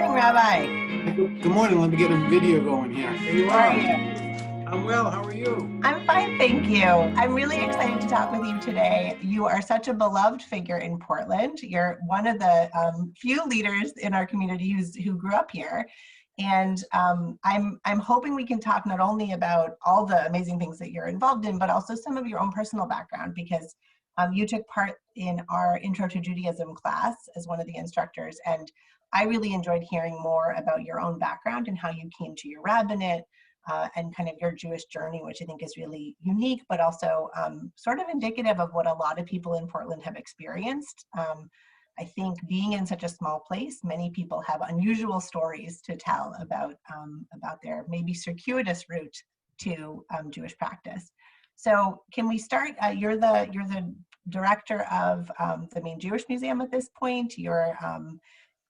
morning, Rabbi. Good morning. Let me get a video going here. Here you How are. are you? I'm well. How are you? I'm fine, thank you. I'm really excited to talk with you today. You are such a beloved figure in Portland. You're one of the few leaders in our community who grew up here. And I'm hoping we can talk not only about all the amazing things that you're involved in, but also some of your own personal background, because you took part in our Intro to Judaism class as one of the instructors. And I really enjoyed hearing more about your own background and how you came to your rabbinate and kind of your Jewish journey, which I think is really unique, but also sort of indicative of what a lot of people in Portland have experienced. I think being in such a small place, many people have unusual stories to tell about their maybe circuitous route to Jewish practice. So can we start? You're the director of the main Jewish museum at this point. You're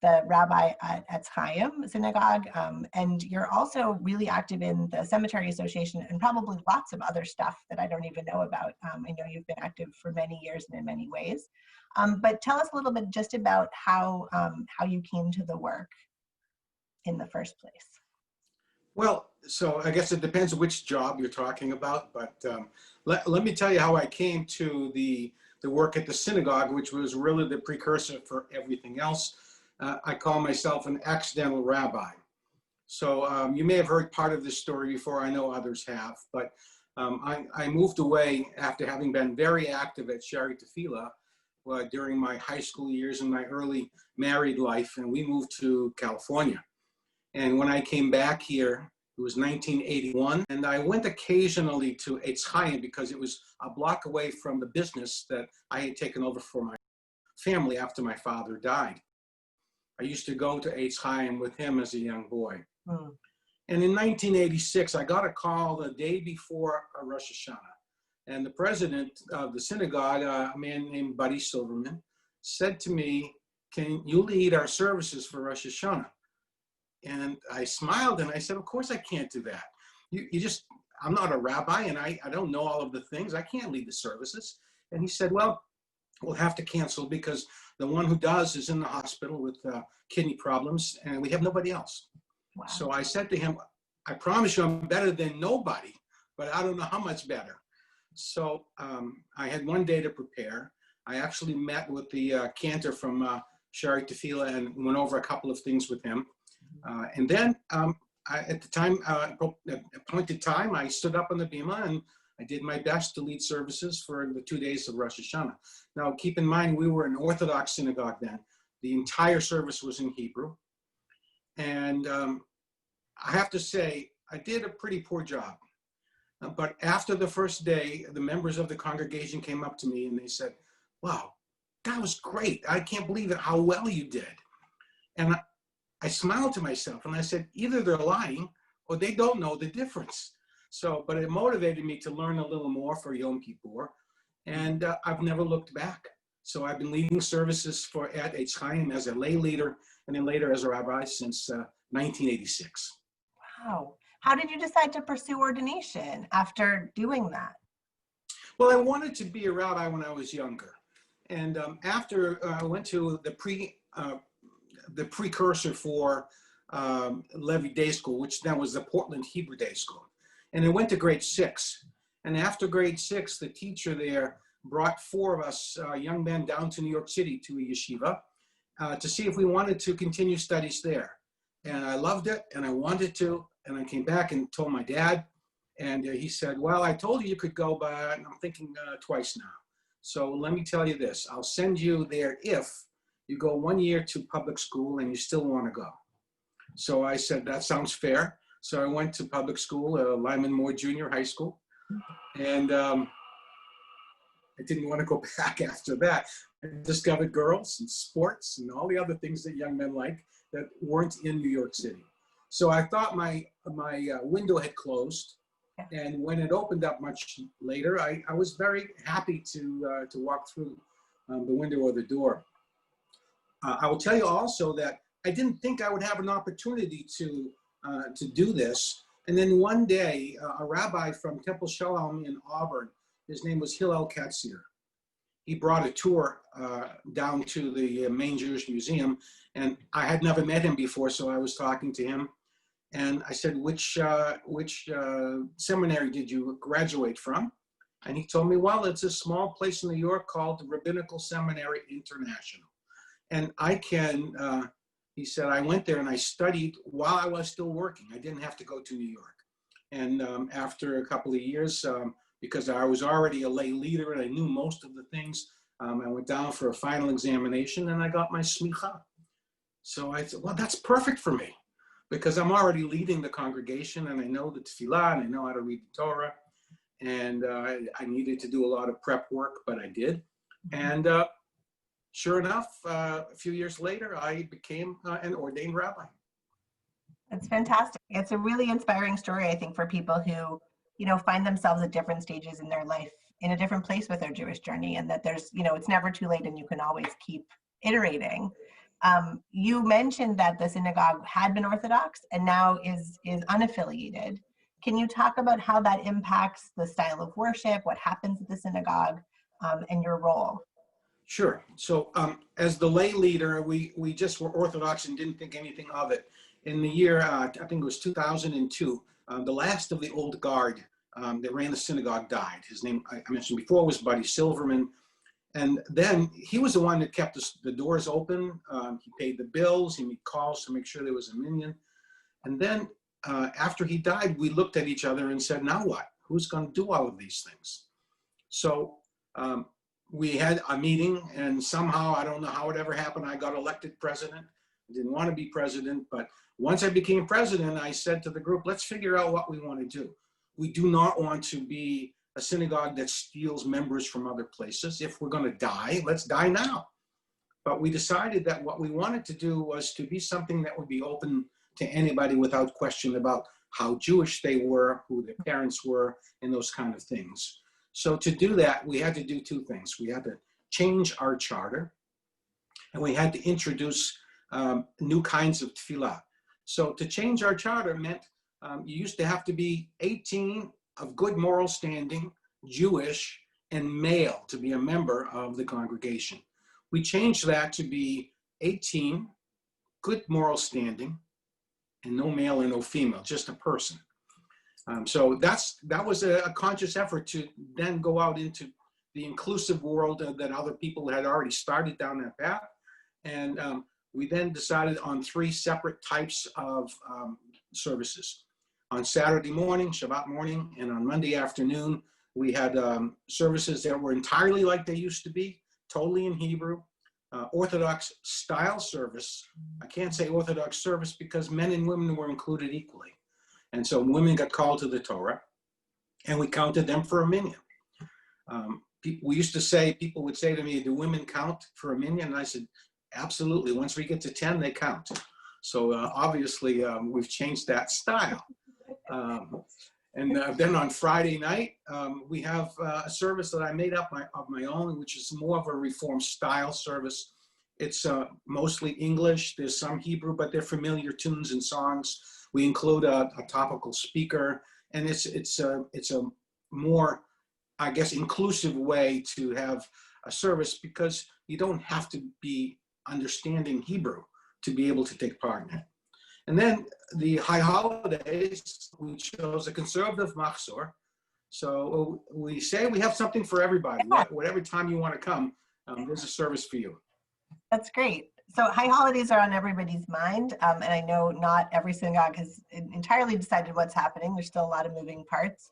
the rabbi at Chaim Synagogue, and you're also really active in the Cemetery Association and probably lots of other stuff that I don't even know about. I know you've been active for many years and in many ways. But tell us a little bit just about how you came to the work in the first place. Well, so I guess it depends which job you're talking about, but let me tell you how I came to the work at the synagogue, which was really the precursor for everything else. I call myself an accidental rabbi. So you may have heard part of this story before. I know others have, but I moved away after having been very active at Shari Tefillah during my high school years and my early married life, and we moved to California. And when I came back here, it was 1981, and I went occasionally to Chaim because it was a block away from the business that I had taken over for my family after my father died. I used to go to Chaim with him as a young boy. Hmm. And in 1986, I got a call the day before Rosh Hashanah. And the president of the synagogue, a man named Buddy Silverman, said to me, "Can you lead our services for Rosh Hashanah?" And I smiled and I said, "Of course I can't do that. I'm not a rabbi and I don't know all of the things. I can't lead the services." And he said, "Well, we'll have to cancel because the one who does is in the hospital with kidney problems and we have nobody else." Wow. So I said to him, "I promise you I'm better than nobody, but I don't know how much better." So I had one day to prepare. I actually met with the cantor from Shari Tefillah and went over a couple of things with him. And then at the time, appointed time, I stood up on the bima and I did my best to lead services for the 2 days of Rosh Hashanah. Now, keep in mind, we were an Orthodox synagogue then. The entire service was in Hebrew. And I have to say, I did a pretty poor job. But after the first day, the members of the congregation came up to me and they said, "Wow, that was great. I can't believe it, how well you did." And I smiled to myself and I said, either they're lying or they don't know the difference. But it motivated me to learn a little more for Yom Kippur, and I've never looked back. So I've been leading services at Chaim as a lay leader and then later as a rabbi since 1986. Wow. How did you decide to pursue ordination after doing that? Well, I wanted to be a rabbi when I was younger. And after I went to the precursor for Levy Day School, which then was the Portland Hebrew Day School. And I went to grade 6. And after grade 6, the teacher there brought 4 of us young men down to New York City to a yeshiva to see if we wanted to continue studies there. And I loved it and I wanted to. And I came back and told my dad. And he said, "Well, I told you could go, but I'm thinking twice now. So let me tell you this. I'll send you there if you go 1 year to public school and you still want to go." So I said, "That sounds fair." So I went to public school, Lyman Moore Junior High School. And I didn't want to go back after that. I discovered girls and sports and all the other things that young men like that weren't in New York City. So I thought my window had closed. And when it opened up much later, I was very happy to walk through the window or the door. I will tell you also that I didn't think I would have an opportunity to do this. And then one day, a rabbi from Temple Shalom in Auburn, his name was Hillel Katzir. he brought a tour down to the main Jewish museum, and I had never met him before, so I was talking to him, and I said, which seminary did you graduate from? And he told me, well, it's a small place in New York called the Rabbinical Seminary International. And he said, I went there and I studied while I was still working. I didn't have to go to New York. And after a couple of years, because I was already a lay leader and I knew most of the things, I went down for a final examination and I got my smicha. So I said, well, that's perfect for me because I'm already leading the congregation and I know the tefillah and I know how to read the Torah. And I needed to do a lot of prep work, but I did. And sure enough, a few years later, I became an ordained rabbi. That's fantastic. It's a really inspiring story, I think, for people who, find themselves at different stages in their life, in a different place with their Jewish journey, and that there's, it's never too late and you can always keep iterating. You mentioned that the synagogue had been Orthodox and now is unaffiliated. Can you talk about how that impacts the style of worship, what happens at the synagogue, and your role? Sure. So as the lay leader, we just were Orthodox and didn't think anything of it. In the year, I think it was 2002, the last of the old guard that ran the synagogue died. His name, I mentioned before, was Buddy Silverman. And then he was the one that kept the doors open. He paid the bills. He made calls to make sure there was a minyan. And then after he died, we looked at each other and said, now what? Who's going to do all of these things? So we had a meeting and somehow, I don't know how it ever happened, I got elected president. I didn't want to be president, but once I became president, I said to the group, let's figure out what we want to do. We do not want to be a synagogue that steals members from other places. If we're going to die, let's die now. But we decided that what we wanted to do was to be something that would be open to anybody without question about how Jewish they were, who their parents were, and those kind of things. So to do that, we had to do two things. We had to change our charter, and we had to introduce new kinds of tefillah. So to change our charter meant you used to have to be 18, of good moral standing, Jewish, and male to be a member of the congregation. We changed that to be 18, good moral standing, and no male or no female, just a person. So that was a conscious effort to then go out into the inclusive world that other people had already started down that path. And we then decided on 3 separate types of services. On Saturday morning, Shabbat morning, and on Monday afternoon, we had services that were entirely like they used to be, totally in Hebrew, Orthodox style service. I can't say Orthodox service because men and women were included equally. And so women got called to the Torah, and we counted them for a minyan. We used to say, people would say to me, do women count for a minyan? And I said, absolutely. Once we get to 10, they count. So obviously, we've changed that style. Then on Friday night, we have a service that I made up of my own, which is more of a Reform style service. It's mostly English. There's some Hebrew, but they're familiar tunes and songs. We include a topical speaker, and it's a more, I guess, inclusive way to have a service because you don't have to be understanding Hebrew to be able to take part in it. And then the high holidays, we chose a conservative machzor. So we say we have something for everybody. Yeah. Whatever time you want to come, there's a service for you. That's great. So high holidays are on everybody's mind. And I know not every synagogue has entirely decided what's happening. There's still a lot of moving parts.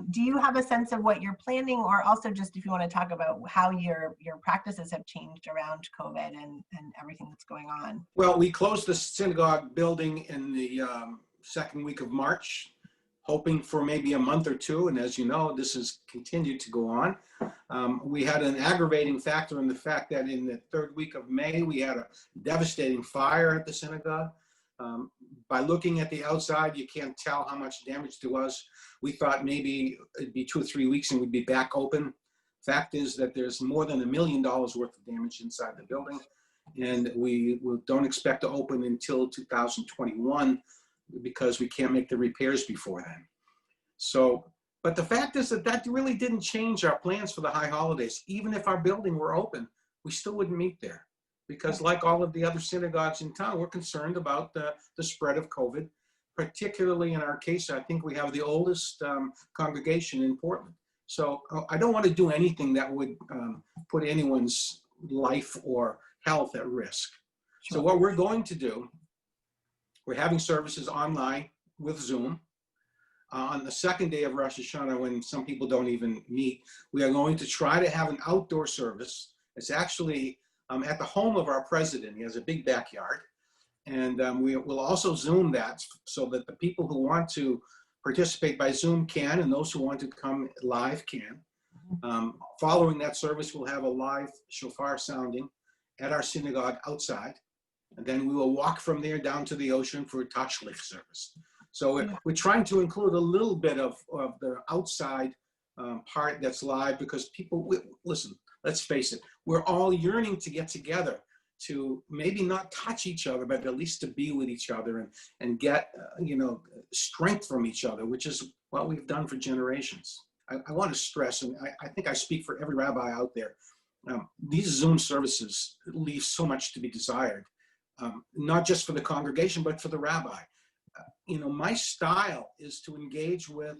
Do you have a sense of what you're planning, or also just if you want to talk about how your practices have changed around COVID and everything that's going on? Well, we closed the synagogue building in the second week of March, hoping for maybe a month or two. And as you know, this has continued to go on. We had an aggravating factor in the fact that in the third week of May, we had a devastating fire at the synagogue. By looking at the outside, you can't tell how much damage there was. We thought maybe it'd be 2 or 3 weeks and we'd be back open. Fact is that there's more than $1 million worth of damage inside the building. And we don't expect to open until 2021 because we can't make the repairs before then. So But the fact is that that really didn't change our plans for the high holidays. Even if our building were open, we still wouldn't meet there. Because like all of the other synagogues in town, we're concerned about the spread of COVID. Particularly in our case, I think we have the oldest congregation in Portland. So I don't want to do anything that would put anyone's life or health at risk. Sure. So what we're going to do, we're having services online with Zoom. On the second day of Rosh Hashanah, when some people don't even meet, we are going to try to have an outdoor service. It's actually at the home of our president. He has a big backyard. And we will also Zoom that so that the people who want to participate by Zoom can, and those who want to come live can. Following that service, we'll have a live shofar sounding at our synagogue outside. And then we will walk from there down to the ocean for a tashlich service. So we're trying to include a little bit of the outside part that's live because people, listen, let's face it, we're all yearning to get together, to maybe not touch each other, but at least to be with each other and get, strength from each other, which is what we've done for generations. I want to stress, and I think I speak for every rabbi out there, these Zoom services leave so much to be desired, not just for the congregation, but for the rabbi. My style is to engage with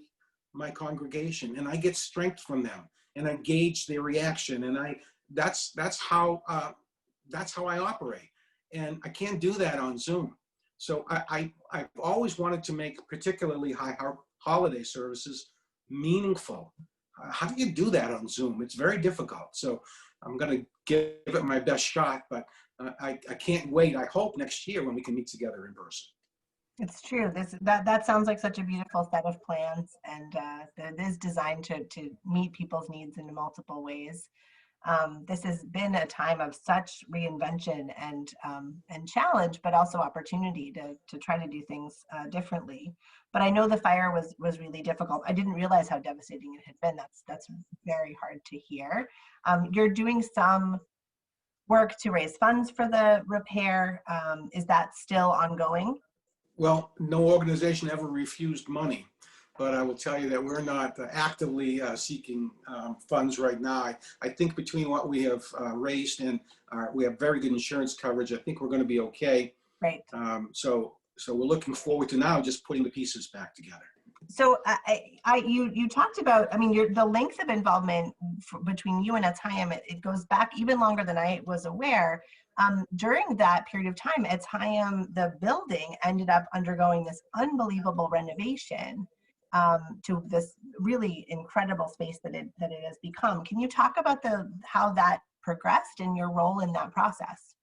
my congregation, and I get strength from them, and I gauge their reaction, and that's how I operate, and I can't do that on Zoom. So I've always wanted to make particularly high holiday services meaningful. How do you do that on Zoom? It's very difficult. So I'm going to give it my best shot, but I can't wait. I hope next year when we can meet together in person. It's true. That sounds like such a beautiful set of plans, and that is designed to meet people's needs in multiple ways. This has been a time of such reinvention and challenge, but also opportunity to try to do things differently. But I know the fire was really difficult. I didn't realize how devastating it had been. That's very hard to hear. You're doing some work to raise funds for the repair. Is that still ongoing? Well, no organization ever refused money, but I will tell you that we're not actively seeking funds right now. I think between what we have raised and we have very good insurance coverage, I think we're going to be okay. Right. So we're looking forward to now just putting the pieces back together. So you talked about, the length of involvement between you and Chaim, it goes back even longer than I was aware. During that period of time, Chaim, the building ended up undergoing this unbelievable renovation to this really incredible space that it has become. Can you talk about how that progressed and your role in that process?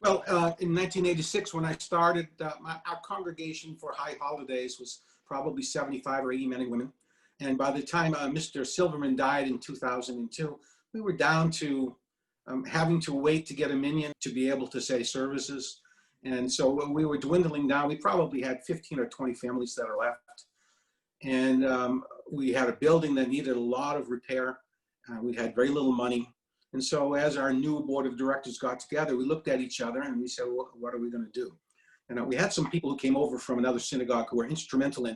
Well, in 1986, when I started, our congregation for high holidays was probably 75 or 80 men and women. And by the time Mr. Silverman died in 2002, we were down to having to wait to get a minyan to be able to say services. And so when we were dwindling down, we probably had 15 or 20 families that are left. And we had a building that needed a lot of repair. We had very little money. And so as our new board of directors got together, we looked at each other and we said, well, what are we going to do? And we had some people who came over from another synagogue who were instrumental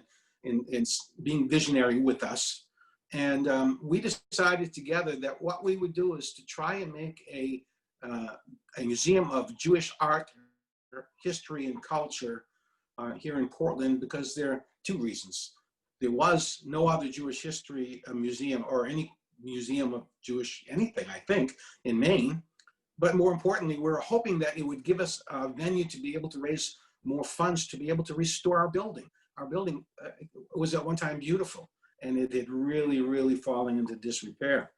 in being visionary with us. And we decided together that what we would do is to try and make a museum of Jewish art, history, and culture here in Portland, because there are two reasons. There was no other Jewish history museum or any museum of Jewish anything, I think, in Maine. But more importantly, we're hoping that it would give us a venue to be able to raise more funds to be able to restore our building. Our building was at one time beautiful, and it had really, really fallen into disrepair.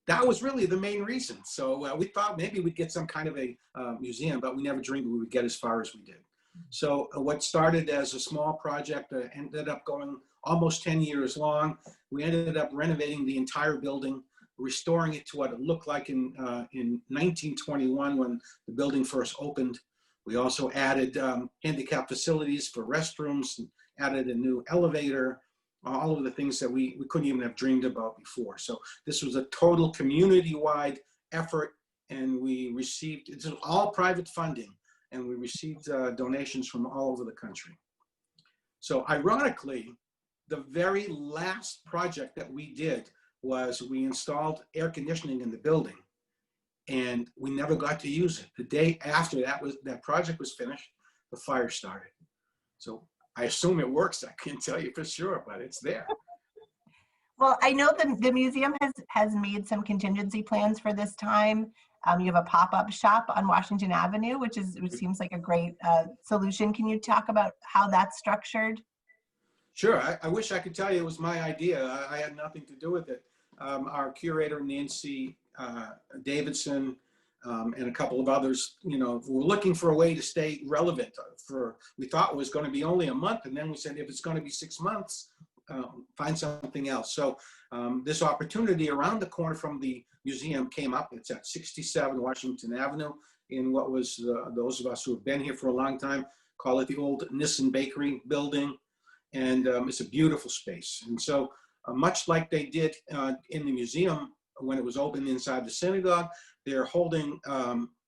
That was really the main reason. So we thought maybe we'd get some kind of a museum, but we never dreamed we would get as far as we did. So what started as a small project ended up going almost 10 years long. We ended up renovating the entire building, restoring it to what it looked like in 1921 when the building first opened. We also added handicap facilities for restrooms, and added a new elevator, all of the things that we couldn't even have dreamed about before. So this was a total community-wide effort, and we received, it's all private funding, and we received donations from all over the country. So ironically, the very last project that we did was we installed air conditioning in the building, and we never got to use it. The day after that project was finished, the fire started. So I assume it works. I can't tell you for sure, but it's there. Well, I know the museum has made some contingency plans for this time. You have a pop-up shop on Washington Avenue, which seems like a great solution. Can you talk about how that's structured? Sure. I wish I could tell you it was my idea. I had nothing to do with it. Our curator, Nancy Davidson, and a couple of others, were looking for a way to stay relevant. We thought it was going to be only a month, and then we said if it's going to be 6 months, find something else. So this opportunity around the corner from the museum came up. It's at 67 Washington Avenue in what was, those of us who have been here for a long time call it the old Nissen Bakery building. And it's a beautiful space. And so much like they did in the museum when it was open inside the synagogue, they're holding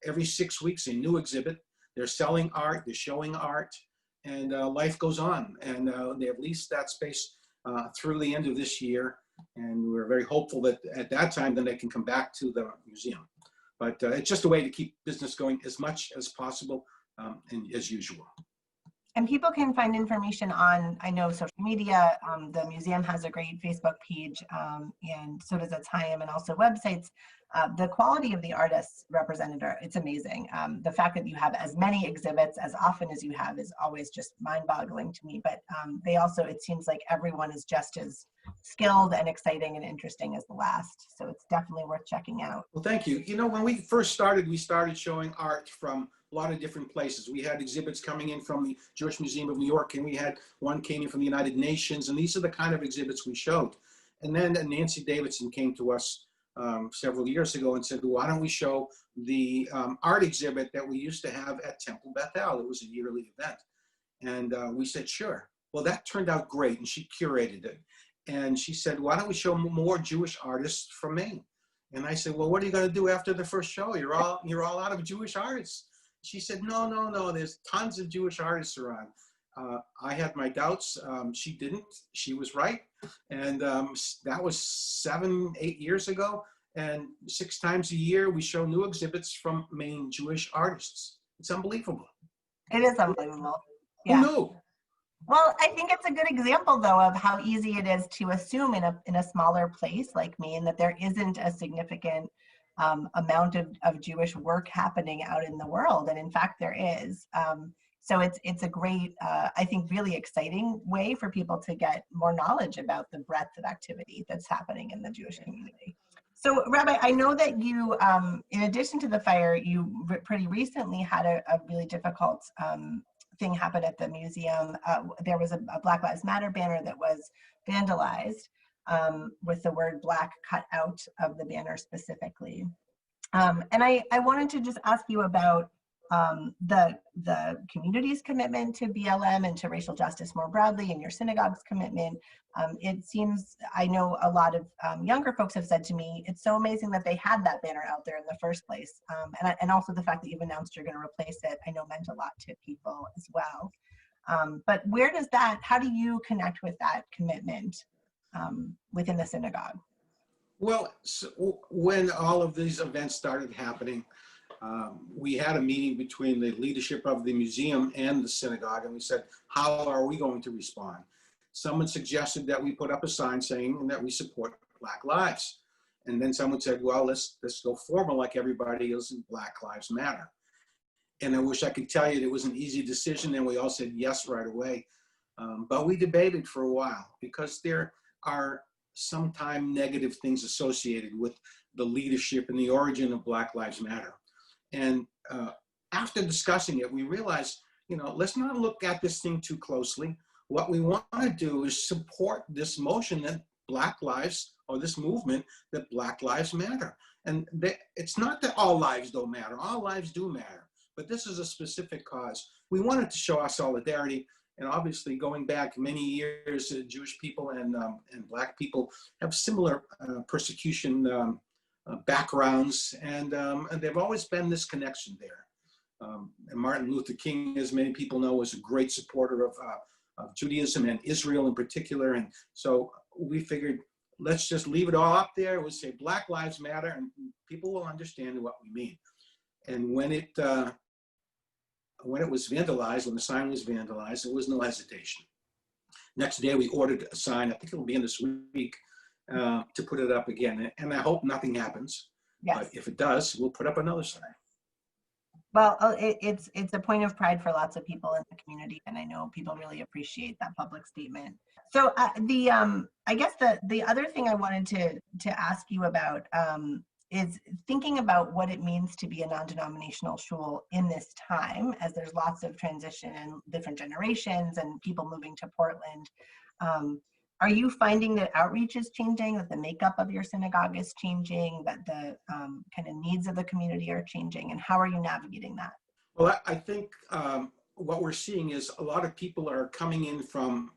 every 6 weeks a new exhibit. They're selling art, they're showing art, and life goes on. And they have leased that space through the end of this year. And we're very hopeful that at that time, then they can come back to the museum. But it's just a way to keep business going as much as possible and as usual. And people can find information on, I know, social media. The museum has a great Facebook page, and so does its Chaim, and also websites. The quality of the artists represented it's amazing. The fact that you have as many exhibits as often as you have is always just mind-boggling to me. But they also, it seems like everyone is just as skilled and exciting and interesting as the last. So it's definitely worth checking out. Well, thank you. When we first started, we started showing art from a lot of different places. We had exhibits coming in from the Jewish Museum of New York, and we had one came in from the United Nations, and these are the kind of exhibits we showed. And then Nancy Davidson came to us several years ago and said, why don't we show the art exhibit that we used to have at Temple Beth El? It was a yearly event. And we said, sure. Well, that turned out great, and she curated it. And she said, why don't we show more Jewish artists from Maine? And I said, well, what are you going to do after the first show? You're all out of Jewish artists. She said, no, there's tons of Jewish artists around. I had my doubts. She didn't. She was right. And that was 7-8 years ago. And 6 times a year, we show new exhibits from Maine Jewish artists. It's unbelievable. It is unbelievable. Yeah. Who knew? Well, I think it's a good example, though, of how easy it is to assume in a smaller place like Maine that there isn't a significant amount of Jewish work happening out in the world. And in fact, there is. So it's a great, I think, really exciting way for people to get more knowledge about the breadth of activity that's happening in the Jewish community. So, Rabbi, I know that you, in addition to the fire, you pretty recently had a really difficult thing happen at the museum. There was a Black Lives Matter banner that was vandalized with the word Black cut out of the banner specifically. And I wanted to just ask you about the community's commitment to BLM and to racial justice more broadly, and your synagogue's commitment. It seems, I know a lot of younger folks have said to me, it's so amazing that they had that banner out there in the first place. And also the fact that you've announced you're going to replace it, I know meant a lot to people as well. But how do you connect with that commitment within the synagogue? Well, so when all of these events started happening, we had a meeting between the leadership of the museum and the synagogue, and we said, how are we going to respond? Someone suggested that we put up a sign saying that we support Black lives. And then someone said, well, let's go formal like everybody else in Black Lives Matter. And I wish I could tell you it was an easy decision, and we all said yes right away. But we debated for a while because there are sometimes negative things associated with the leadership and the origin of Black Lives Matter. And after discussing it, we realized, let's not look at this thing too closely. What we want to do is support this motion that Black lives, or this movement that Black lives matter. And it's not that all lives don't matter. All lives do matter. But this is a specific cause. We wanted to show our solidarity. And obviously, going back many years, Jewish people and Black people have similar persecution backgrounds, and there've always been this connection there. And Martin Luther King, as many people know, was a great supporter of Judaism and Israel in particular. And so we figured, let's just leave it all up there. We'll say Black Lives Matter, and people will understand what we mean. And when it was vandalized, when the sign was vandalized, there was no hesitation. Next day, we ordered a sign. I think it'll be in this week to put it up again. And I hope nothing happens. Yes. But if it does, we'll put up another sign. Well, it's a point of pride for lots of people in the community, and I know people really appreciate that public statement. So I guess the other thing I wanted to ask you about is thinking about what it means to be a non-denominational shul in this time, as there's lots of transition and different generations and people moving to Portland. Are you finding that outreach is changing, that the makeup of your synagogue is changing, that the kind of needs of the community are changing, and how are you navigating that? Well, I think what we're seeing is a lot of people are coming in from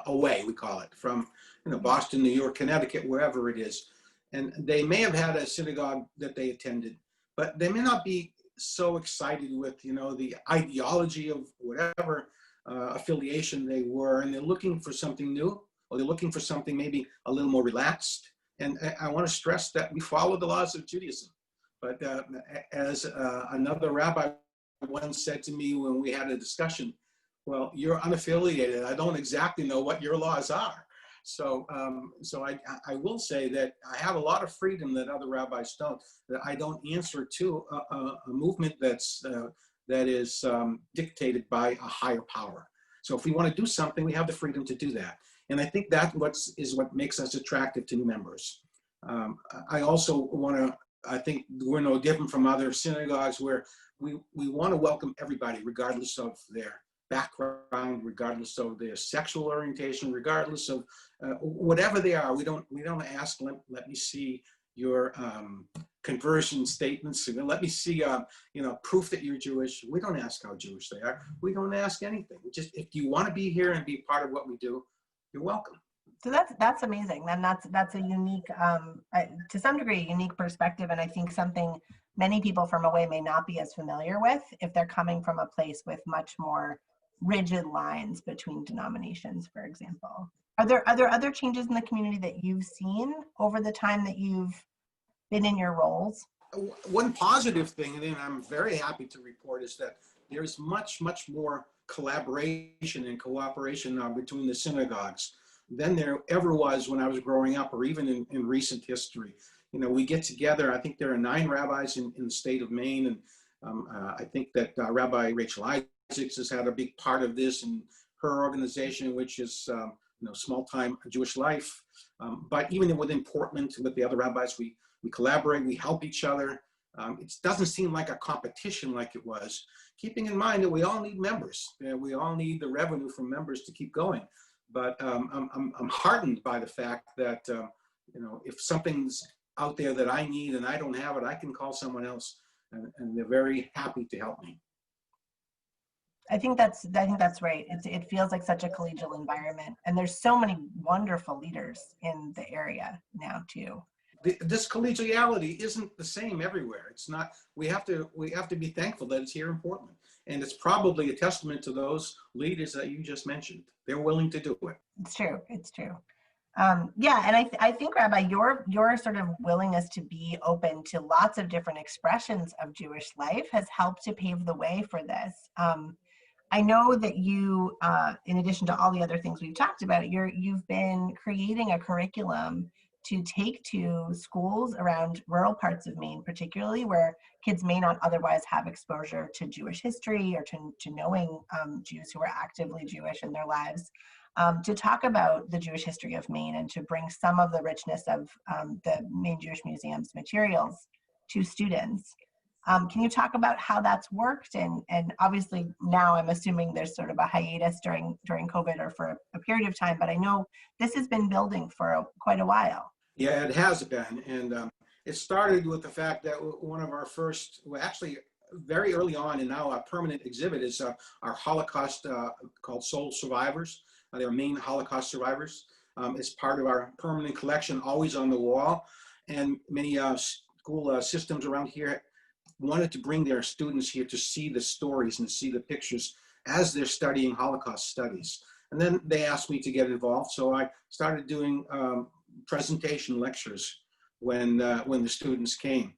away, we call it, from Boston, New York, Connecticut, wherever it is. And they may have had a synagogue that they attended, but they may not be so excited with, the ideology of whatever affiliation they were, and they're looking for something new, or they're looking for something maybe a little more relaxed. And I want to stress that we follow the laws of Judaism. But as another rabbi once said to me when we had a discussion, well, you're unaffiliated. I don't exactly know what your laws are. So I will say that I have a lot of freedom that other rabbis don't, that I don't answer to a movement that is dictated by a higher power. So if we want to do something, we have the freedom to do that. And I think that is what makes us attractive to new members. I also want to, I think we're no different from other synagogues where we want to welcome everybody, regardless of their background, regardless of their sexual orientation, regardless of whatever they are. We don't ask, let me see your conversion statements. Let me see, proof that you're Jewish. We don't ask how Jewish they are. We don't ask anything. Just, if you want to be here and be part of what we do, you're welcome. So that's amazing. And that's a unique, to some degree, a unique perspective. And I think something many people from away may not be as familiar with if they're coming from a place with much more rigid lines between denominations, for example. Are there other changes in the community that you've seen over the time that you've been in your roles? One positive thing, and I'm very happy to report, is that there's much more collaboration and cooperation now between the synagogues than there ever was when I was growing up, or even in recent history. We get together. I think there are 9 rabbis in the state of Maine, and I think that Rabbi Rachel Isaacs has had a big part of this in her organization, which is small-time Jewish life. But even within Portland, with the other rabbis, we collaborate, we help each other. It doesn't seem like a competition like it was, keeping in mind that we all need members. We all need the revenue from members to keep going. But I'm heartened by the fact that if something's out there that I need and I don't have it, I can call someone else, and they're very happy to help me. I think that's right. It feels like such a collegial environment, and there's so many wonderful leaders in the area now too. This collegiality isn't the same everywhere. It's not. We have to be thankful that it's here in Portland, and it's probably a testament to those leaders that you just mentioned. They're willing to do it. It's true. It's true. Yeah, and I think, Rabbi, your sort of willingness to be open to lots of different expressions of Jewish life has helped to pave the way for this. I know that you, in addition to all the other things we've talked about, you've been creating a curriculum to take to schools around rural parts of Maine, particularly where kids may not otherwise have exposure to Jewish history or to knowing Jews who are actively Jewish in their lives, to talk about the Jewish history of Maine and to bring some of the richness of the Maine Jewish Museum's materials to students. Can you talk about how that's worked? And obviously now I'm assuming there's sort of a hiatus during COVID or for a period of time, but I know this has been building for quite a while. Yeah, it has been. And it started with the fact that one of our first, well, actually very early on, and now our permanent exhibit is our Holocaust called Soul Survivors. They're Maine Holocaust survivors. It's part of our permanent collection, always on the wall. And many school systems around here wanted to bring their students here to see the stories and see the pictures as they're studying Holocaust studies. And then they asked me to get involved, so I started doing presentation lectures when the students came.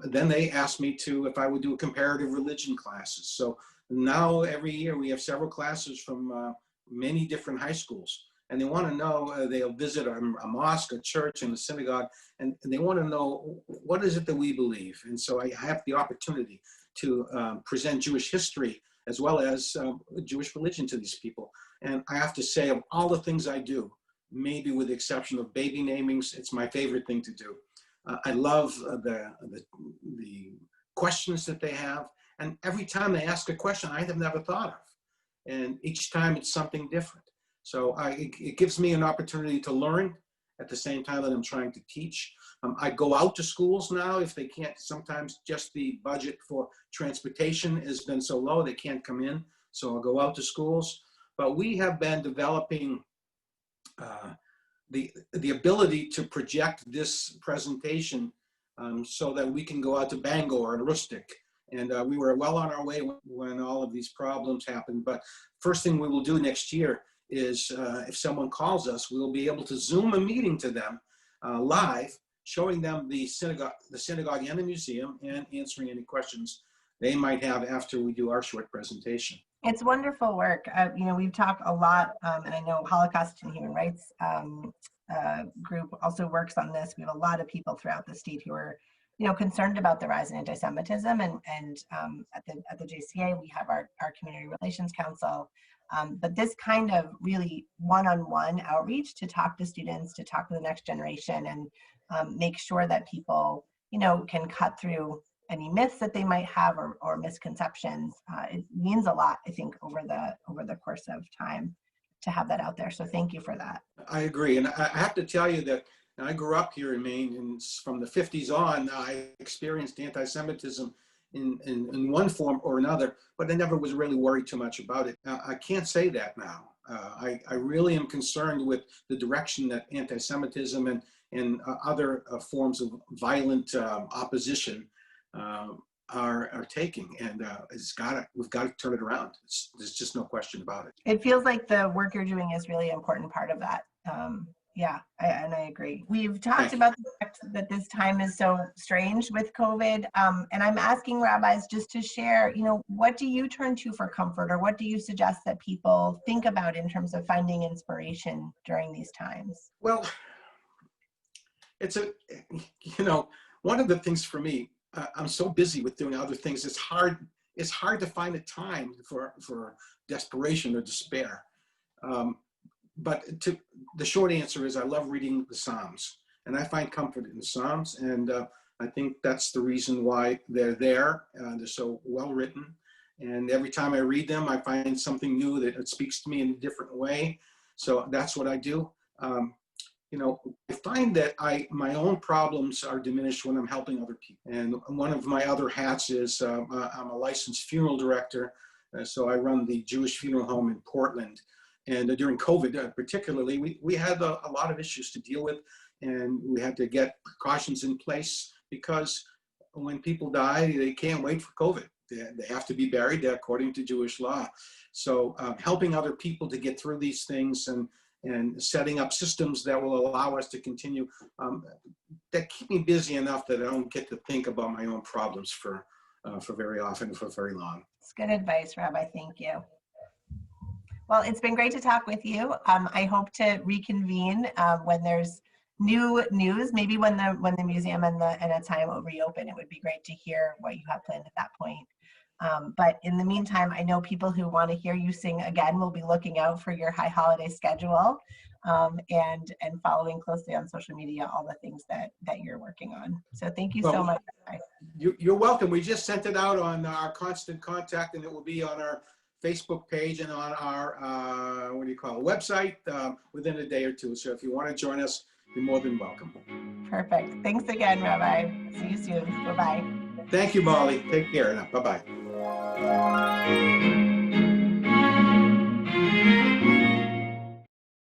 Then they asked me if I would do comparative religion classes. So now every year we have several classes from many different high schools, and they want to know, they'll visit a mosque, a church, and a synagogue, and they want to know, what is it that we believe? And so I have the opportunity to present Jewish history as well as Jewish religion to these people. And I have to say, of all the things I do, maybe with the exception of baby namings, it's my favorite thing to do. I love the questions that they have. And every time they ask a question I have never thought of. And each time it's something different. So it gives me an opportunity to learn at the same time that I'm trying to teach. I go out to schools now if they can't, sometimes just the budget for transportation has been so low they can't come in. So I'll go out to schools. But we have been developing the ability to project this presentation so that we can go out to Bangor and Rustic. And we were well on our way when all of these problems happened. But first thing we will do next year is if someone calls us, we'll be able to Zoom a meeting to them live, showing them the synagogue and the museum, and answering any questions they might have after we do our short presentation. It's wonderful work. We've talked a lot, and I know Holocaust and Human Rights group also works on this. We have a lot of people throughout the state who are, concerned about the rise in anti-Semitism, and at the JCA we have our Community Relations Council. But this kind of really one-on-one outreach to talk to students, to talk to the next generation, and make sure that people, can cut through any myths that they might have or misconceptions. It means a lot, I think, over the course of time to have that out there. So thank you for that. I agree. And I have to tell you that I grew up here in Maine, and from the 50s on, I experienced anti-Semitism in one form or another, but I never was really worried too much about it. I can't say that now. I really am concerned with the direction that anti-Semitism and other forms of violent opposition are taking, and we've got to turn it around. There's just no question about it. It feels like the work you're doing is really an important part of that. I agree. We've talked about the fact that this time is so strange with COVID, and I'm asking rabbis just to share, what do you turn to for comfort, or what do you suggest that people think about in terms of finding inspiration during these times? Well, it's one of the things for me, I'm so busy with doing other things. It's hard to find a time for desperation or despair. But the short answer is I love reading the Psalms, and I find comfort in the Psalms, and I think that's the reason why they're there. They're so well written, and every time I read them, I find something new that it speaks to me in a different way. So that's what I do. I find that my own problems are diminished when I'm helping other people. And one of my other hats is I'm a licensed funeral director, so I run the Jewish funeral home in Portland. And during COVID, particularly, we had a lot of issues to deal with, and we had to get precautions in place because when people die, they can't wait for COVID. They have to be buried according to Jewish law. So helping other people to get through these things and setting up systems that will allow us to continue, that keep me busy enough that I don't get to think about my own problems for very often, for very long. It's good advice, Rabbi. Thank you. Well, it's been great to talk with you. I hope to reconvene when there's new news, maybe when the museum and the time will reopen. It would be great to hear what you have planned at that point. But in the meantime, I know people who want to hear you sing again will be looking out for your high holiday schedule and following closely on social media all the things that you're working on. So thank you so much. You're welcome. We just sent it out on our Constant Contact, and it will be on our Facebook page and on our website within a day or two. So if you want to join us, you're more than welcome. Perfect. Thanks again, Rabbi. See you soon. Bye-bye. Thank you, Molly. Take care now. Bye-bye.